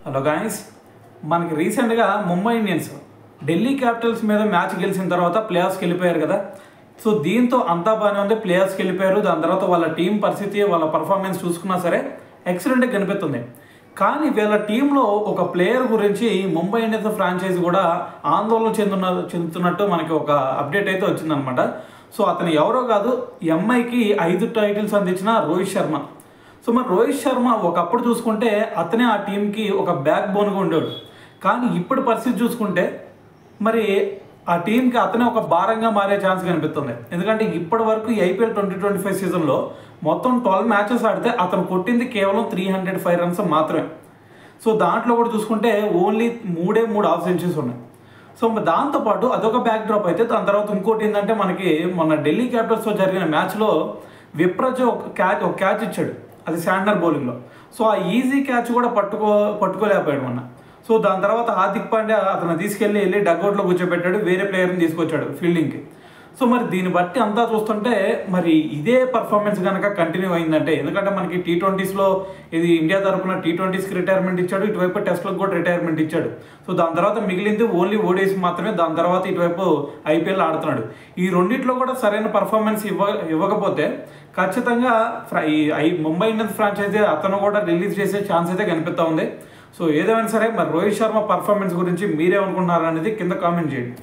Hello guys, మనకి రీసెంట్గా Mumbai Indians Delhi Capitals మీద మ్యాచ్ గెలిచిన తర్వాత ప్లే ఆఫ్స్కి వెళ్ళిపోయారు కదా. సో దీంతో అంతా బాగానే ఉంది, ప్లే ఆఫ్స్కి వెళ్ళిపోయారు. దాని తర్వాత వాళ్ళ టీం పరిస్థితి, వాళ్ళ పర్ఫార్మెన్స్ చూసుకున్నా సరే ఎక్సలెంట్గా కనిపిస్తుంది. కానీ వీళ్ళ టీంలో ఒక ప్లేయర్ గురించి ముంబై ఇండియన్స్ ఫ్రాంచైజీ కూడా ఆందోళన చెందుతున్నట్టు మనకి ఒక అప్డేట్ అయితే వచ్చిందనమాట. సో అతను ఎవరో కాదు, ఎంఐకి 5 టైటిల్స్ అందించిన రోహిత్ శర్మ. సో మరి రోహిత్ శర్మ ఒకప్పుడు చూసుకుంటే అతనే ఆ టీంకి ఒక బ్యాక్ బోన్గా ఉండేవాడు. కానీ ఇప్పుడు పరిస్థితి చూసుకుంటే మరి ఆ టీంకి అతనే ఒక భారంగా మారే ఛాన్స్ కనిపిస్తుంది. ఎందుకంటే ఇప్పటి వరకు ఈ ఐపీఎల్ 2025 సీజన్లో మొత్తం 12 మ్యాచెస్ ఆడితే అతను కొట్టింది కేవలం 305 రన్స్ మాత్రమే. సో దాంట్లో కూడా చూసుకుంటే ఓన్లీ 3 హాఫ్ సెంచరీస్ ఉన్నాయి. సో దాంతోపాటు అదొక బ్యాక్ డ్రాప్ అయితే దాని తర్వాత ఇంకోటి ఏంటంటే మనకి మొన్న ఢిల్లీ క్యాపిటల్స్తో జరిగిన మ్యాచ్లో విప్రజ్ ఒక క్యాచ్ ఇచ్చాడు, అది శాండర్ బౌలింగ్లో. సో ఆ ఈజీ క్యాచ్ కూడా పట్టుకోలేకపోయాడు మొన్న. సో దాని తర్వాత హార్దిక్ పాండ్యా అతను తీసుకెళ్ళి డగ్అవుట్లో కూర్చోబెట్టాడు, వేరే ప్లేయర్ని తీసుకొచ్చాడు ఫీల్డింగ్కి. సో మరి దీన్ని బట్టి అంతా చూస్తుంటే మరి ఇదే పర్ఫార్మెన్స్ కనుక కంటిన్యూ అయిందంటే, ఎందుకంటే మనకి T20స్లో ఇది ఇండియా తరఫున T20స్కి రిటైర్మెంట్ ఇచ్చాడు, ఇటువైపు టెస్ట్లకు కూడా రిటైర్మెంట్ ఇచ్చాడు. సో దాని తర్వాత మిగిలింది ఓన్లీ ఓడిఐస్ మాత్రమే. దాని తర్వాత ఇటువైపు ఐపీఎల్ ఆడుతున్నాడు. ఈ రెండిట్లో కూడా సరైన పర్ఫార్మెన్స్ ఇవ్వకపోతే ఖచ్చితంగా ముంబై ఇండియన్స్ ఫ్రాంచైజీ అతను కూడా రిలీజ్ చేసే ఛాన్స్ అయితే కనిపిస్తూ ఉంది. సో ఏదేమైనా సరే మరి రోహిత్ శర్మ పర్ఫార్మెన్స్ గురించి మీరేమనుకుంటున్నారు అనేది కింద కామెంట్ చేయండి.